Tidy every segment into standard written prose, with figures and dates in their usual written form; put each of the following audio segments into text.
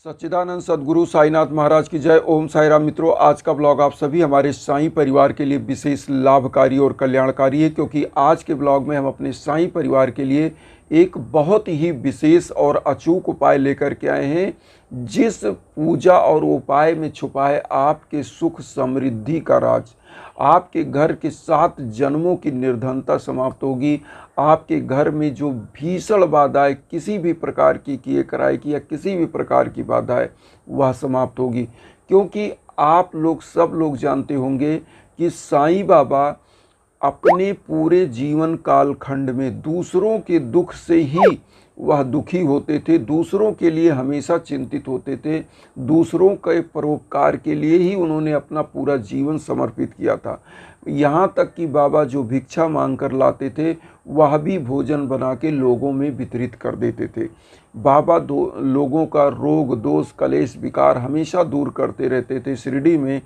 सच्चिदानंद सद्गुरु साईनाथ महाराज की जय। ओम साई राम। मित्रों, आज का ब्लॉग आप सभी हमारे साईं परिवार के लिए विशेष लाभकारी और कल्याणकारी है, क्योंकि आज के ब्लॉग में हम अपने साईं परिवार के लिए एक बहुत ही विशेष और अचूक उपाय लेकर के आए हैं, जिस पूजा और उपाय में छुपा है आपके सुख समृद्धि का राज। आपके घर के 7 जन्मों की निर्धनता समाप्त होगी। आपके घर में जो भीषण बाधाएं किसी भी प्रकार की किए कराए की या किसी भी प्रकार की बाधाएं वह समाप्त होगी, क्योंकि आप लोग सब लोग जानते होंगे कि साईं बाबा अपने पूरे जीवन काल खंड में दूसरों के दुख से ही वह दुखी होते थे, दूसरों के लिए हमेशा चिंतित होते थे, दूसरों के परोपकार के लिए ही उन्होंने अपना पूरा जीवन समर्पित किया था। यहाँ तक कि बाबा जो भिक्षा मांग कर लाते थे वह भी भोजन बना के लोगों में वितरित कर देते थे। बाबा लोगों का रोग दोष कलेश विकार हमेशा दूर करते रहते थे शिरडी में,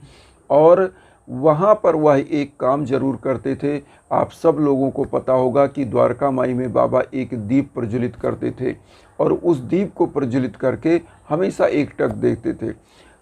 और वहाँ पर वह एक काम जरूर करते थे। आप सब लोगों को पता होगा कि द्वारका माई में बाबा एक दीप प्रज्वलित करते थे और उस दीप को प्रज्वलित करके हमेशा एकटक देखते थे।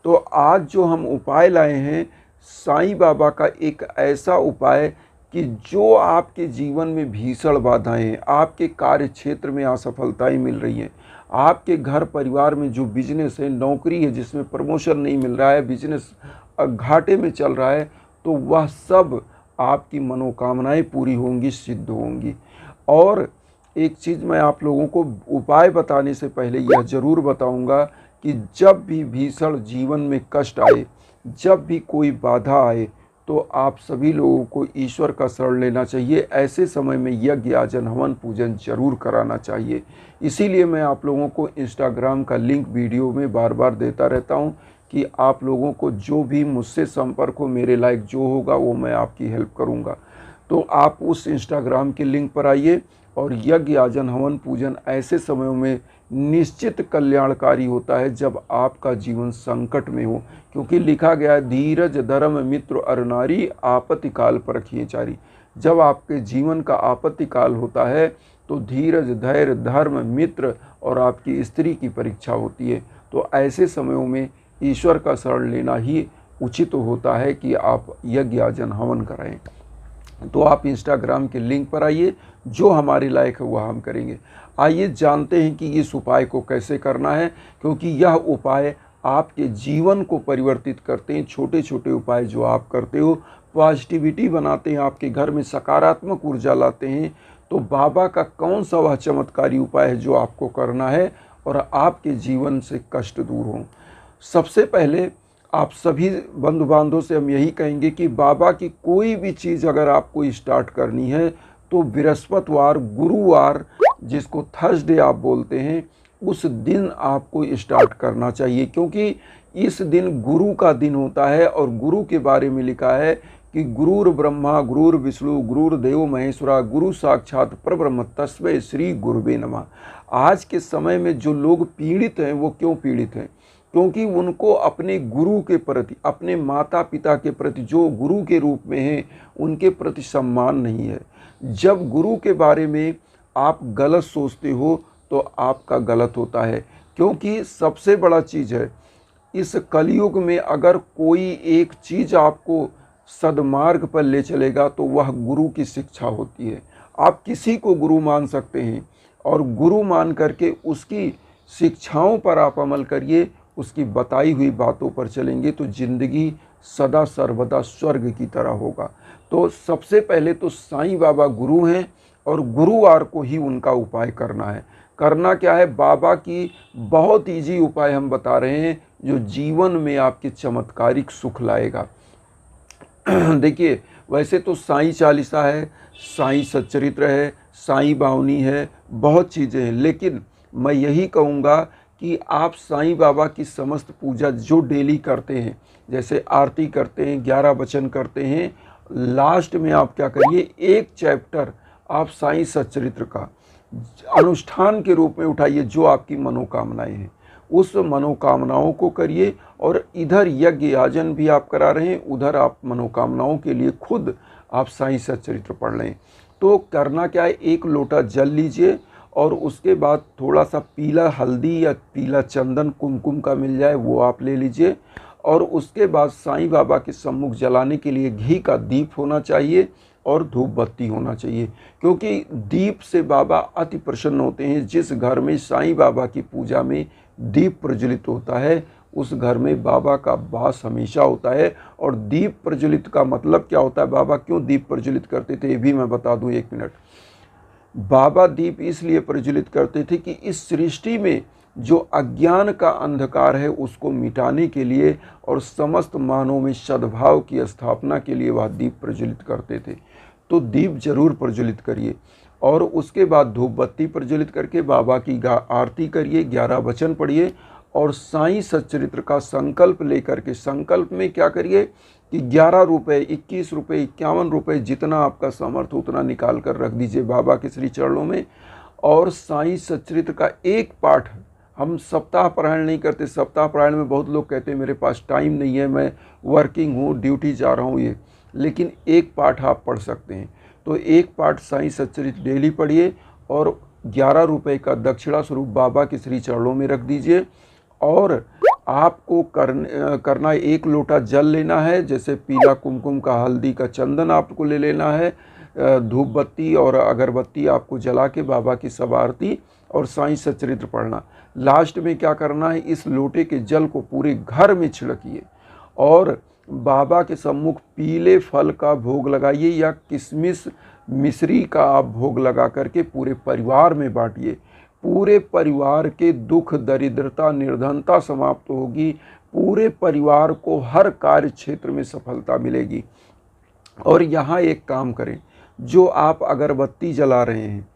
तो आज जो हम उपाय लाए हैं साईं बाबा का, एक ऐसा उपाय कि जो आपके जीवन में भीषण बाधाएं हैं, आपके कार्य क्षेत्र में असफलताएं मिल रही हैं, आपके घर परिवार में जो बिजनेस है, नौकरी है जिसमें प्रमोशन नहीं मिल रहा है, बिजनेस घाटे में चल रहा है, तो वह सब आपकी मनोकामनाएं पूरी होंगी, सिद्ध होंगी। और एक चीज़ मैं आप लोगों को उपाय बताने से पहले यह ज़रूर बताऊंगा कि जब भी भीषण जीवन में कष्ट आए, जब भी कोई बाधा आए, तो आप सभी लोगों को ईश्वर का शरण लेना चाहिए। ऐसे समय में यज्ञ याजन हवन पूजन जरूर कराना चाहिए। इसीलिए मैं आप लोगों को इंस्टाग्राम का लिंक वीडियो में बार बार देता रहता हूं कि आप लोगों को जो भी मुझसे संपर्क हो, मेरे लायक जो होगा वो मैं आपकी हेल्प करूंगा। तो आप उस इंस्टाग्राम के लिंक पर आइए, और यज्ञ याजन हवन पूजन ऐसे समयों में निश्चित कल्याणकारी होता है जब आपका जीवन संकट में हो, क्योंकि लिखा गया है धीरज धर्म मित्र अर नारी आपत्ति काल परखिए चारी। जब आपके जीवन का आपत्ति काल होता है तो धीरज धैर्य धर्म मित्र और आपकी स्त्री की परीक्षा होती है। तो ऐसे समयों में ईश्वर का शरण लेना ही उचित होता है कि आप यज्ञ याजन हवन कराएं। तो आप इंस्टाग्राम के लिंक पर आइए, जो हमारे लायक है वह हम करेंगे। आइए जानते हैं कि इस उपाय को कैसे करना है, क्योंकि यह उपाय आपके जीवन को परिवर्तित करते हैं। छोटे छोटे उपाय जो आप करते हो पॉजिटिविटी बनाते हैं, आपके घर में सकारात्मक ऊर्जा लाते हैं। तो बाबा का कौन सा वह चमत्कारी उपाय है जो आपको करना है और आपके जीवन से कष्ट दूर हों। सबसे पहले आप सभी बंधु बांधवों से हम यही कहेंगे कि बाबा की कोई भी चीज़ अगर आपको स्टार्ट करनी है तो बृहस्पतिवार गुरुवार, जिसको थर्सडे आप बोलते हैं, उस दिन आपको स्टार्ट करना चाहिए, क्योंकि इस दिन गुरु का दिन होता है। और गुरु के बारे में लिखा है कि गुरुर ब्रह्मा गुरुर विष्णु गुरुर्देव महेश्वरा गुरु साक्षात परब्रह्म तस्मै श्री गुरुवे नमः। आज के समय में जो लोग पीड़ित हैं वो क्यों पीड़ित हैं? क्योंकि उनको अपने गुरु के प्रति, अपने माता पिता के प्रति जो गुरु के रूप में हैं, उनके प्रति सम्मान नहीं है। जब गुरु के बारे में आप गलत सोचते हो तो आपका गलत होता है, क्योंकि सबसे बड़ा चीज़ है इस कलयुग में, अगर कोई एक चीज़ आपको सद्मार्ग पर ले चलेगा तो वह गुरु की शिक्षा होती है। आप किसी को गुरु मान सकते हैं और गुरु मान करके उसकी शिक्षाओं पर आप अमल करिए, उसकी बताई हुई बातों पर चलेंगे तो जिंदगी सदा सर्वदा स्वर्ग की तरह होगा। तो सबसे पहले तो साईं बाबा गुरु हैं और गुरुवार को ही उनका उपाय करना है। करना क्या है? बाबा की बहुत ईजी उपाय हम बता रहे हैं जो जीवन में आपके चमत्कारिक सुख लाएगा। देखिए, वैसे तो साईं चालीसा है, साईं सच्चरित्र है, साईं बावनी है, बहुत चीज़ें हैं, लेकिन मैं यही कहूँगा कि आप साईं बाबा की समस्त पूजा जो डेली करते हैं, जैसे आरती करते हैं, 11 वचन करते हैं, लास्ट में आप क्या करिए, एक चैप्टर आप साईं सच्चरित्र का अनुष्ठान के रूप में उठाइए। जो आपकी मनोकामनाएं हैं उस मनोकामनाओं को करिए, और इधर यज्ञ याजन भी आप करा रहे हैं, उधर आप मनोकामनाओं के लिए खुद आप साईं सच्चरित्र पढ़ लें। तो करना क्या है, एक लोटा जल लीजिए और उसके बाद थोड़ा सा पीला हल्दी या पीला चंदन कुमकुम का मिल जाए वो आप ले लीजिए। और उसके बाद साईं बाबा के सम्मुख जलाने के लिए घी का दीप होना चाहिए और धूप बत्ती होना चाहिए, क्योंकि दीप से बाबा अति प्रसन्न होते हैं। जिस घर में साईं बाबा की पूजा में दीप प्रज्वलित होता है उस घर में बाबा का वास हमेशा होता है। और दीप प्रज्वलित का मतलब क्या होता है, बाबा क्यों दीप प्रज्वलित करते थे ये भी मैं बता दूं, 1 मिनट। बाबा दीप इसलिए प्रज्वलित करते थे कि इस सृष्टि में जो अज्ञान का अंधकार है उसको मिटाने के लिए और समस्त मानवों में सद्भाव की स्थापना के लिए वह दीप प्रज्वलित करते थे। तो दीप जरूर प्रज्वलित करिए और उसके बाद धूप बत्ती प्रज्वलित करके बाबा की आरती करिए, 11 वचन पढ़िए और साईं सच्चरित्र का संकल्प लेकर के, संकल्प में क्या करिए कि 11 रुपये, 21 रुपये, 51 रुपये, जितना आपका सामर्थ्य उतना निकाल कर रख दीजिए बाबा के श्री चरणों में। और साईं सच्चरित्र का एक पाठ, हम सप्ताह पारायण नहीं करते। सप्ताह पारायण में बहुत लोग कहते हैं मेरे पास टाइम नहीं है, मैं वर्किंग हूँ, ड्यूटी जा रहा हूँ, ये, लेकिन एक पाठ आप पढ़ सकते हैं। तो एक पाठ साईं सच्चरित्र डेली पढ़िए और 11 रुपये का दक्षिणा स्वरूप बाबा के श्री चरणों में रख दीजिए। और आपको करना 1 लोटा जल लेना है, जैसे पीला कुमकुम का, हल्दी का, चंदन आपको ले लेना है, धूप बत्ती और अगरबत्ती आपको जला के बाबा की सब आरती और साईं सच्चरित्र पढ़ना। लास्ट में क्या करना है, इस लोटे के जल को पूरे घर में छिड़किए और बाबा के सम्मुख पीले फल का भोग लगाइए या किशमिश मिश्री का आप भोग लगा करके पूरे परिवार में बांटिए। पूरे परिवार के दुख, दरिद्रता, निर्धनता समाप्त होगी। पूरे परिवार को हर कार्य क्षेत्र में सफलता मिलेगी। और यहाँ एक काम करें, जो आप अगरबत्ती जला रहे हैं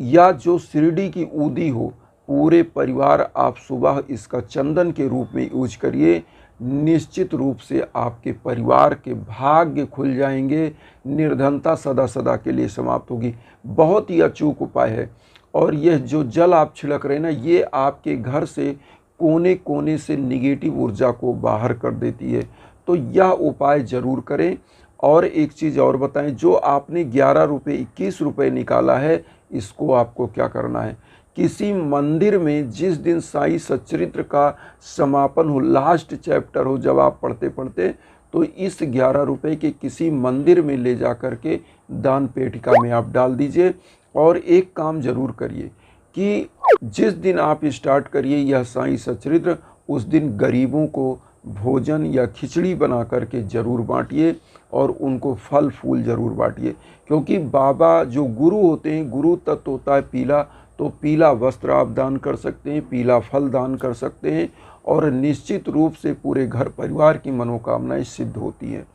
या जो शिरडी की ऊदी हो, पूरे परिवार आप सुबह इसका चंदन के रूप में यूज करिए। निश्चित रूप से आपके परिवार के भाग्य खुल जाएंगे, निर्धनता सदा सदा के लिए समाप्त होगी। बहुत ही अचूक उपाय है। और यह जो जल आप छिड़क रहे हैं ना, ये आपके घर से कोने कोने से निगेटिव ऊर्जा को बाहर कर देती है। तो यह उपाय ज़रूर करें। और एक चीज़ और बताएं, जो आपने 11 रुपये, 21 रुपये निकाला है, इसको आपको क्या करना है, किसी मंदिर में जिस दिन साईं सच्चरित्र का समापन हो, लास्ट चैप्टर हो, जब आप पढ़ते पढ़ते, तो इस 11 रुपये के किसी मंदिर में ले जा कर के दान पेटिका में आप डाल दीजिए। और एक काम जरूर करिए कि जिस दिन आप स्टार्ट करिए यह साईं सच्चरित्र, उस दिन गरीबों को भोजन या खिचड़ी बना करके ज़रूर बांटिए और उनको फल फूल ज़रूर बांटिए। क्योंकि बाबा जो गुरु होते हैं, गुरु तत्व होता है पीला, तो पीला वस्त्र आप दान कर सकते हैं, पीला फल दान कर सकते हैं और निश्चित रूप से पूरे घर परिवार की मनोकामनाएं सिद्ध होती हैं।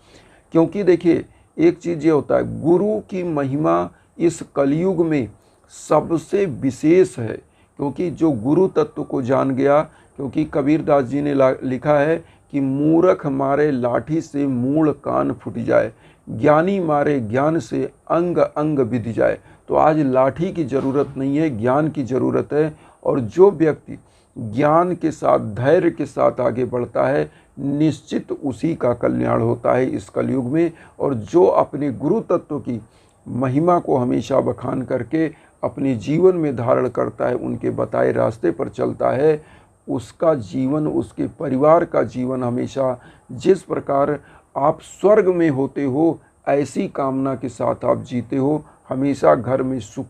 क्योंकि देखिए एक चीज़ ये होता है, गुरु की महिमा इस कलयुग में सबसे विशेष है। क्योंकि जो गुरु तत्व को जान गया, क्योंकि कबीरदास जी ने लिखा है कि मूर्ख मारे लाठी से मूल कान फूट जाए, ज्ञानी मारे ज्ञान से अंग अंग विधि जाए। तो आज लाठी की ज़रूरत नहीं है, ज्ञान की ज़रूरत है। और जो व्यक्ति ज्ञान के साथ, धैर्य के साथ आगे बढ़ता है, निश्चित उसी का कल्याण होता है इस कलयुग में। और जो अपने गुरु तत्व की महिमा को हमेशा बखान करके अपने जीवन में धारण करता है, उनके बताए रास्ते पर चलता है, उसका जीवन, उसके परिवार का जीवन हमेशा जिस प्रकार आप स्वर्ग में होते हो, ऐसी कामना के साथ आप जीते हो। हमेशा घर में सुख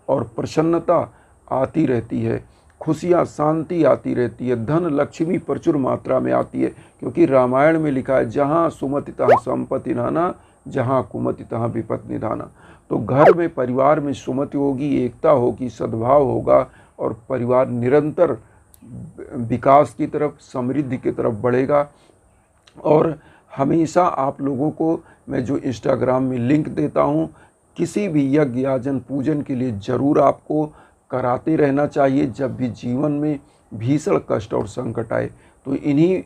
और प्रसन्नता आती रहती है, खुशियाँ, शांति आती रहती है, धन लक्ष्मी प्रचुर मात्रा में आती है। क्योंकि रामायण में लिखा है, जहाँ सुमति तहाँ संपत्ति नाना, जहाँ कुमति तहाँ विपत्ति निधाना। तो घर में, परिवार में सुमति होगी, एकता होगी, सद्भाव होगा और परिवार निरंतर विकास की तरफ, समृद्धि की तरफ बढ़ेगा। और हमेशा आप लोगों को मैं जो इंस्टाग्राम में लिंक देता हूँ, किसी भी यज्ञ याजन पूजन के लिए ज़रूर आपको कराते रहना चाहिए जब भी जीवन में भीषण कष्ट और संकट आए। तो इन्हीं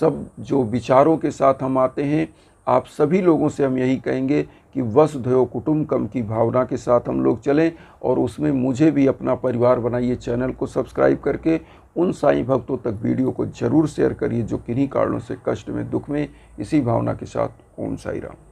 सब जो विचारों के साथ हम आते हैं, आप सभी लोगों से हम यही कहेंगे कि वसुधैव कुटुम्बकम की भावना के साथ हम लोग चलें और उसमें मुझे भी अपना परिवार बनाइए। चैनल को सब्सक्राइब करके उन साईं भक्तों तक वीडियो को ज़रूर शेयर करिए जो किन्हीं कारणों से कष्ट में, दुख में। इसी भावना के साथ ओम साई राम।